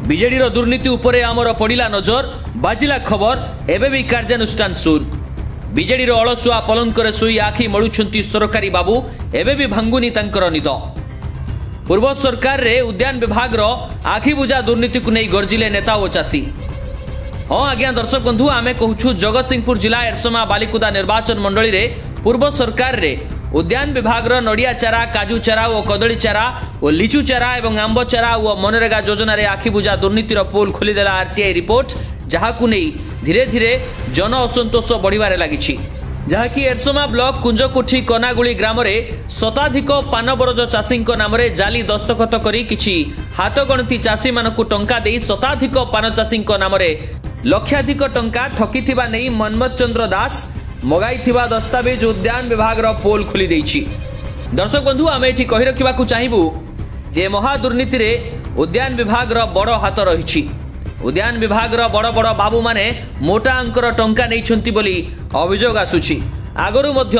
BJD दुर्नीति उपरे आमर पड़िला नजर बाजिला खबर एबे भी कार्यानुष्ठान शून बीजेडी अलसुआ पलंकर शोई आखि मलुछंती सरकारी बाबू एबे भी भांगुनी तांकर निद पूर्व सरकार रे उद्यान विभाग रो आखि बुझा दुर्नीति को नहीं गर्जिले नेता और चाषी। हाँ आज्ञा दर्शक बंधु आमे कहूछु जगतसिंहपुर जिला एरसमा बालिकुदा निर्वाचन मंडली रे पूर्व सरकार रे उद्यान विभाग रो नड़िया चारा काजू चारा और कदली चारा और लिचु चारा एवं आंब चारा और मनरेगा योजना रे आखि बुझा दुर्नीतिर पोल खोलीदेला आरटीआई रिपोर्ट जहाकू नहीं धीरे धीरे जन असंतोष बढ़िबारे लागिछि जहाँकि एरसमा ब्लॉक कुंजकुठी कनागुड़ी ग्राम में शताधिक पान बरज चाषी नाम जाली दस्तखत करी किछि हाथ गणती चाषी मानकु टंका देई शताधिक पान चाषी नाम लक्षाधिक टंका ठकिथिबा नहीं मनमथ चंद्र दास मगाइथिबा दस्तावेज उद्यान विभाग रो पोल खोली देइछि। दर्शक बंधु आमे एठी कहि रखिबाकू चाहिबू जे महादुर्नीति रे उद्यान विभाग रो बड़ हाथ रहिछि उद्यान विभाग रो बड़ बड़ बाबू माने मोटा अंकर टंका नैछंती बोली अभियोग आसुछि। आगरु मध्य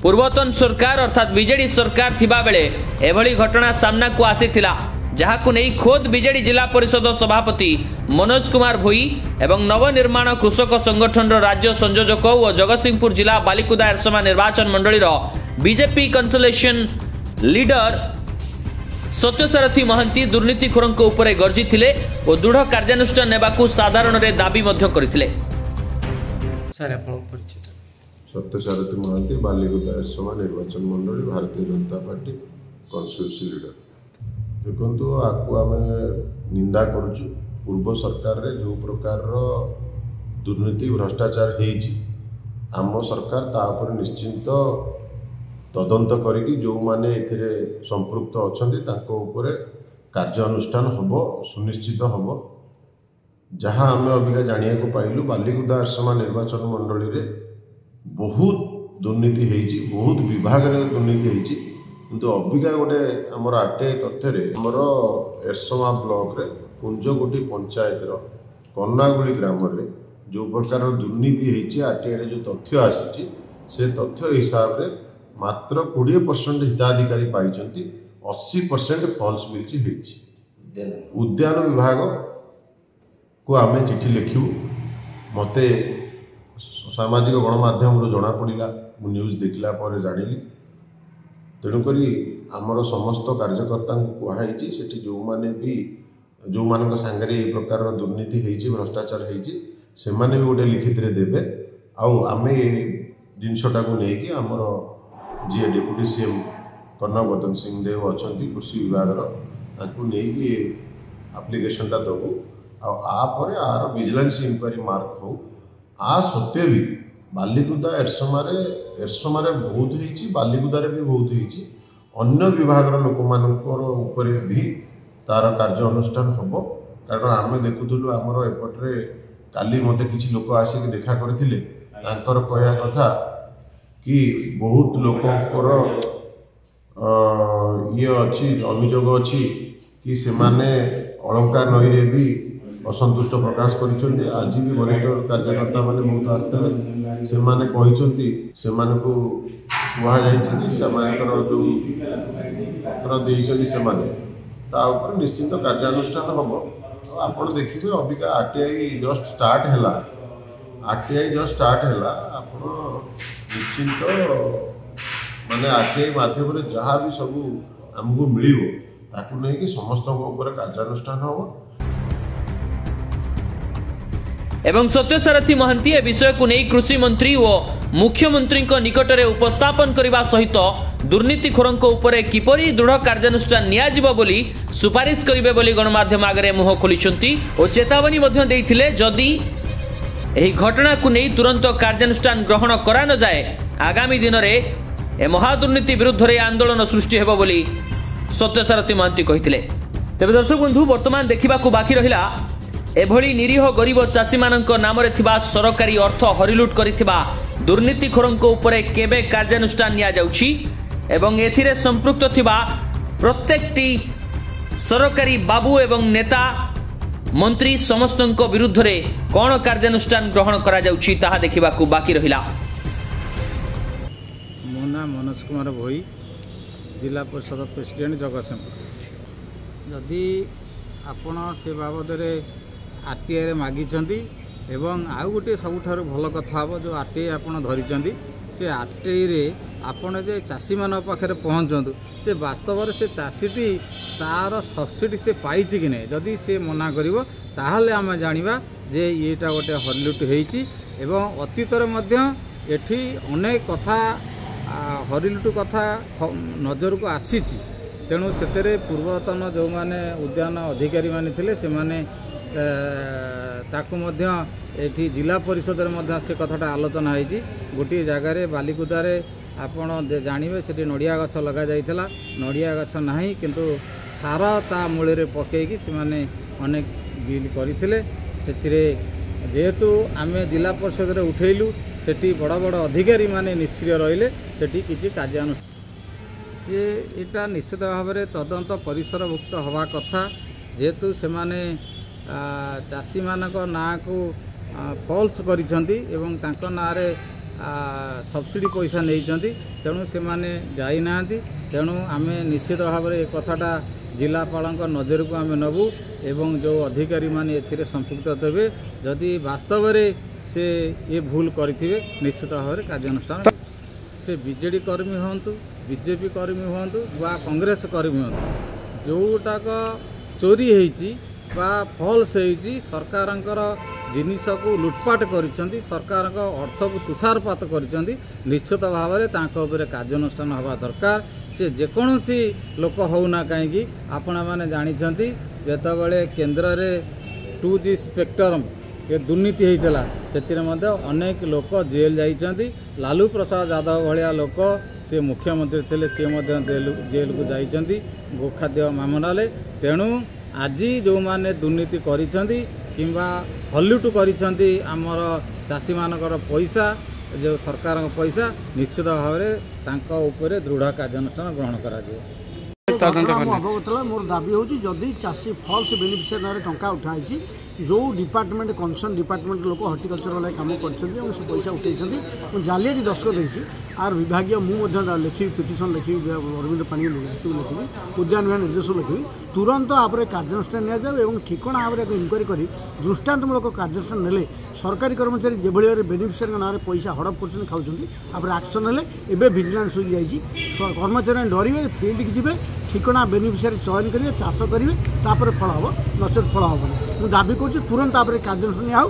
पूर्वतन सरकार अर्थात बीजेडी सरकार थिबा बेले एभली घटना सामना को आसीथिला जहाकू नहीं खोद बीजेडी जिला परिषद सभापति मनोज कुमार भोई एवं नवनिर्माण कृषक संगठन राज्य संयोजक और जगतसिंहपुर जिला बालिकुदा एरसमा निर्वाचन मंडली बीजेपी कंसलेशन लीडर सत्यसारथी महांती दुर्नीतिखोर उपरे गर्जी थिले और दृढ़ कार्यानुष्ठान नेबाकू साधारण रे दाबी मध्य करथिले। सत्यसारथी महांती बालिकुदा एरसमा निर्वाचन मंडली Bharatiya Janata party constituency leader देखो आपको आम निंदा करुचु पूर्व सरकार रे जो प्रकार दुर्नीति भ्रष्टाचार होइछि आम सरकार तापर निश्चिंत तदंत करिकी जो माने एथिरे संपृक्त अछंती ताको उपरे कार्यानुष्ठान हबो सुनिश्चित हबो जहाँ आम अबिका जानिया को पाइलु बालिकुदा एरसमा निर्वाचन मंडली रे बहुत दुर्नीति होइछि बहुत विभाग रे दुर्नीति होइछि किंतु अबिका गोटे आमर आरटीआई तथ्य आमर एरसमा ब्लॉक रे कुंजकुठी पंचायत कन्नागुड़ी ग्राम रे जो प्रकार दुर्नीति होइछि आरटीआई रे जो तथ्य आसी से तथ्य हिसाब रे मात्र 20% हिताधिकारी पाइछंती 80% फॉल्स मिलछि होइछि। उद्यान विभाग को आमे चिठी लिखिबु मते सामाजिक गणमाध्यम रो जना पड़िला न्यूज देखला पर जानिली तेणुक आमर समस्त कार्यकर्ता कहुई से जो माने भी जो मान सांगे ये प्रकार दुर्नीति होइछि भ्रष्टाचार होइछि से माने भी गोटे लिखित रे देबे आउ आमे जिनसटा को लेकिन आमर जी डेप्यूटी सीएम कर्णवर्धन सिंह देव अच्छा कृषि विभाग नहीं आप्लिकेशनटा दबू आपर आर विजिलेंस इंक्वारी मार्क हो आ सत्वे भी बालिकुदा एरसमा बहुत होइछि बालिकुदा भी बहुत होइछि अन्य विभाग लोक मानकर ऊपर भी तार कार्य अनुष्ठान हम कारण आम देखुलु आमर एपटे काली मते किछि लोक आसिक देखा करथिले तांकर कहया कथा कि बहुत लोकंकर ये अच्छी अभियोग अच्छी कि से माने अलंकार नई भी असंतुष्ट प्रकाश करिसेंती आज भी वरिष्ठ कार्यकर्ता माने बहुत आस्ते से माने कहिसेंती से माने को कुहा जायछि कि से मानकर जो पत्र देइछन्ती से माने ता ऊपर निश्चित कार्यानुष्ठान हबो आपण देखिबे अबिका आरटीआई जस्ट स्टार्ट हैला आपण निश्चिंत माने आरटीआई माध्यम रे जहाँ भी सब आमको मिलिबो ताकू नहीं कि समस्त ऊपर कार्यानुष्ठान हबो। एवं सत्यसारथी महांती ए विषय को नहीं कृषि मंत्री और मुख्यमंत्री निकट में उपस्थापन करने सहित दुर्नीतिखोर उपरे किपरि दृढ़ कार्यानुष्ठान नियाजिबो बोली सुपारिश करिवे बोली गणमाध्यम आगे मुह खोलिछंती और चेतावनी मध्य देइथिले जदि एही घटना को नहीं तुरंत कार्यानुष्ठान ग्रहण करा न जाए आगामी दिन में ए महादुर्नीति विरुद्ध रे आंदोलन सृष्टि हेबो बोली सत्यसारथी महांती कहिथिले। तेबे दर्शक बंधु वर्तमान देखा बाकी रहिला एभली निरीह गरीब चाषी मानक नाम रे थिबा सरकारी अर्थ हरिलुट करिथिबा दुर्नीतिखोरंक उपरे केबे कार्यानुष्ठान निया जाउछि एवं एथिरे संपृक्त थिबा प्रत्येकटी सरकारी बाबू एवं नेता मंत्री समस्त विरुद्ध रे कौन कार्यानुष्ठान ग्रहण करा जाउछि ताहा देखिबाकू बाकी रहिला। मो नाम मनोज कुमार भोई जिला परिषद प्रेसिडेंट जगतसिंहपुर जदि आपण से बाबद आरटीआई मागिछंती एवं आउ गोटे सबुठारु भल कथा हम जो आरटीआई आपण धरिछंती से आरटीआई रे आपण जे चाषी मान पाखे पहुँचतु से वास्तव से चाषीटी तार सब्सिडी से पाई कि नहीं जदि से मना करिवो ताहले आम जानिबा जे येटा गोटे हरिलुट होईची एवं अतीतर मध्य एठी अनेक कथा हरिलुट कथा नजर को आसीची तेणु से पूर्वतन जो माने उद्यान अधिकारी माने थिले से माने ताकू मध्य एठी जिला परिषद रे से कथाटा आलोचना होईची गोटे जगार बालिकुदारे आपण जानवे से नड़िया गछ लगा जाइथिला नड़िया गछ नाही किंतु सार ता मूल रे पकेकी से माने अनेक बिल करथिले सेतिरे जेहेतु आमे जिला परिषद रे उठेलु सेठी बड़ बड़ अधिकारी माने निष्क्रिय रहिले सेठी किछि कार्यानुष्ठान से इटा निश्चित भाव में तदंत परिसरभुक्त हवा कथा जेहेतु से माने चाषी मानक ना को फॉल्स करिसंती एवं तांको नारे सब्सिडी पैसा नहीं तेणु से माने जाई नांती तेणु आमे निश्चित भाव में कथाटा जिलापाल नजर को आमे नबू एवं जो अधिकारी माने एथिरे संपुक्त देवे जदि वास्तव में से ये भूल करिथिबे निश्चित भाव में कार्यानुष्ठान से बीजेडी कर्मी हूँ बीजेपी कर्मी हूँ बा कांग्रेस कर्मी हूँ जोटाक चोरी होईची बा फॉल्स होईची सरकारंकर जिनिस को लुटपाट करिसेंती सरकार अर्थ को तुषारपात करिसेंती निश्चित भाव में तांको उपरे कार्यानुष्ठान हवा दरकार से जेकोसी लोक होना कहीं आपण मैंने जानिछंती जेतेबेले केंद्र रे 2G स्पेक्ट्रम के दुर्नीति होता से अनेक लोक जेल जाइछंती लालू प्रसाद यादव भाया लोक से मुख्यमंत्री थे सी जेल को जाइछंती गोखाद्य मामला तेणु आज जो माने दुर्नीति करिछंती किंबा हल्लुट करिछंती आमर चाषी मानकर पैसा जो सरकार पैसा निश्चित भाव में तांको ऊपर दृढ़ कार्यानुष्ठान ग्रहण करा अवगत मोर दाबी हूँ जदि चाषी फल्स बेनिफिशियरी ना टंका उठाई जो डिपार्टमेंट कनसर्न डिपार्टमेंट लोक हर्टिकलचर वाले कम कर पैसा उठे जालियाती दस्तखत होती आर विभाग मुझे लिखी पिटिशन लिखी अरविंद पाणी लिखी उद्यान विभाग निर्देशक लिखी तुरंत आप कार्यानुष्ठान नि ठिकणा भाव में इनक्वारी कर दृष्टान्तमूलक कार्यानुष्ठान ने सरकारी कर्मचारी जो भाई बेनिफिशियरी ना पैसा हड़प कर खाऊँ एक्शन हेल्ले विजिलेंस हो जाए कर्मचारी डरवे फिल्ड की जी ठिकणा बेनिफिशियरी चयन करेंगे चाष करेंगे तापर फल हम नचेत फल हम मुझे दाबी कर तुरंत आप कार्यानुष्ठान निया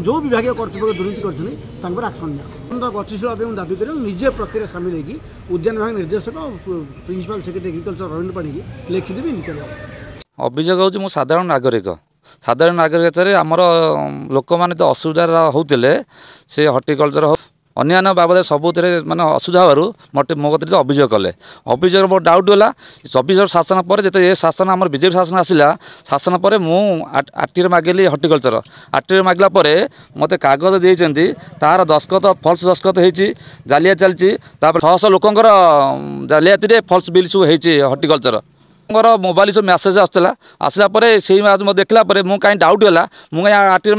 जो विभाग कर्तृपक्ष दुर्नीति कर एक्शन निया गतिशील भाव दाबी कर निजे प्रक्रिया सामिल होगी उद्यान विभाग निर्देशक प्रिंसिपल सेक्रेटरी एग्रीकल्चर अरविंद पाणी लिखिदेवी इनक्वारी अभियोग हूँ साधारण नागरिक आमर लोक मैंने तो असुविधा होते से हर्टिकलचर अन्य बाबद सबुत माने असुविधा हो मत मो कत अभियोग कले अभियोग बहुत डाउट गला 24 वर्ष शासन पर जो ये शासन आम बीजेपी शासन आसला शासन पर आरटीआई मागिली हर्टिकलचर आरटीआई मागला मत कागज देती तार दस्खत फल्स दस्खत होती जालिया चलती 600 लोकंर जालियाती फल्स बिल सब होती हर्टिकलचर मोबाइल सब मेसेज आसला से देखला मुझे कहीं डाउट गला मुझे आरटीआई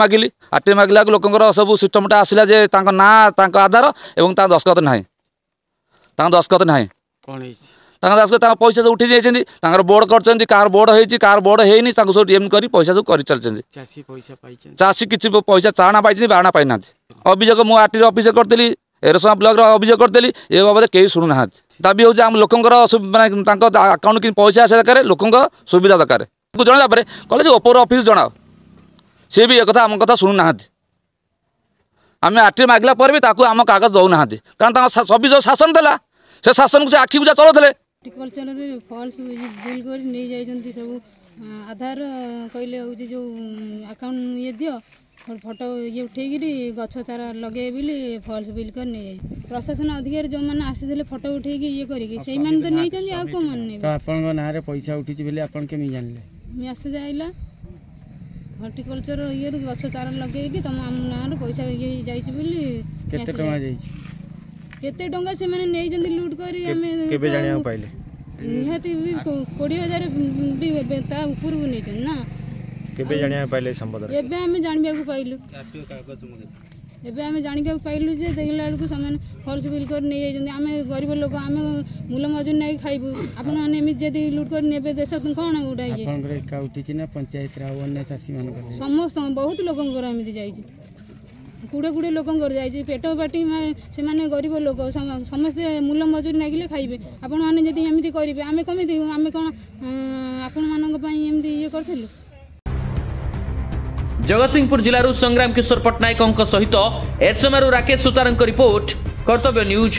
मागिला लोकंर सब सिस्टमटा आसला जे ना आधार एवं दस्खत ना दस्खत ना दस्खत पैसा सब उठी जाइए बोर्ड कर कार बोर्ड होती कार बोर्ड होनी सब एम कर पैसा सब कर चलती चाषी किसी पैसा चाणा पाई बाणा पाई ना अभियोग मुझे आरटीआई ऑफिस करती एरसमा ब्लॉक अभियोग करदेली ए बाबद कई शुणुना दाबी हूँ आम लोकंर मानते अकाउंट कि पैसा आसा दरकार लोक सुविधा दरकार जन कहले ओपर ऑफिस जनाओ सी भी एक आम कथा शुणुना आम आरटीआई मागला भी आम कागज दौना कारण 24 शासन देला से शासन को आखि बुझा चलाते आधार कहले हूँ जो अकाउंट ये दियो फोटो ये उठे गछ चारा लगे बोली फल्स बिल कर नहीं प्रशासन अधिकारी जो मैंने आसी फोटो उठे ये करेंगे तो नहीं आ कौन मैंने ना पैसा उठी जानले मैसेज आइला हर्टिकलचर ये गछ चारा लगे तुम आम ना पैसा ये जाइए केते टंका से मैंने नहीं लुट कर निहाती 20,000 ऊपर को नहीं ना केबे जानिया पाइले संबंध एबे हमें जानबिया को पाइलु ଏବେ ଆମେ ଜାଣିବାକୁ ପାଇଲୁ ଯେ ଦେଖିଲା ବେଳକୁ ସେମାନେ ଫଲ୍ସ ବିଲ୍ କରି ନେଇଯାଇଛନ୍ତି। ଆମେ ଗରିବ ଲୋକ, ଆମେ ମୂଲ ମଜୁରୀ ନେଇକି ଖାଇବୁ, ଆପଣମାନେ ଏମିତି ଯଦି ଲୁଟ୍ କରି ନେବେ ଦେଶ କ'ଣ ଗୋଟା ଇଏ? ଏକା ଉଠିଛି ନା ପଞ୍ଚାୟତରେ ଆଉ ଅନ୍ୟ ଚାଷୀମାନଙ୍କର? ସମସ୍ତଙ୍କ ବହୁତ ଲୋକଙ୍କର ଏମିତି ଯାଇଛି, କୁଡ଼େ ଲୋକଙ୍କର ଯାଇଛି। ପେଟ ପାଟି ସେମାନେ ଗରିବ ଲୋକ, ସମସ୍ତେ ମୂଲ ମଜୁରୀ ନାଗିଲେ ଖାଇବେ। ଆପଣମାନେ ଯଦି ଏମିତି କରିବେ ଆମେ କେମିତି? ଆମେ କ'ଣ ଆପଣମାନଙ୍କ ପାଇଁ ଏମିତି ଇଏ କରିଥିଲୁ? जगतसिंहपुर जिल्लाରୁ संग्राम किशोर पट्टनायक सहित एरसमारू राकेश सुतारଙ୍କ रिपोर्ट कर्तव्य न्यूज।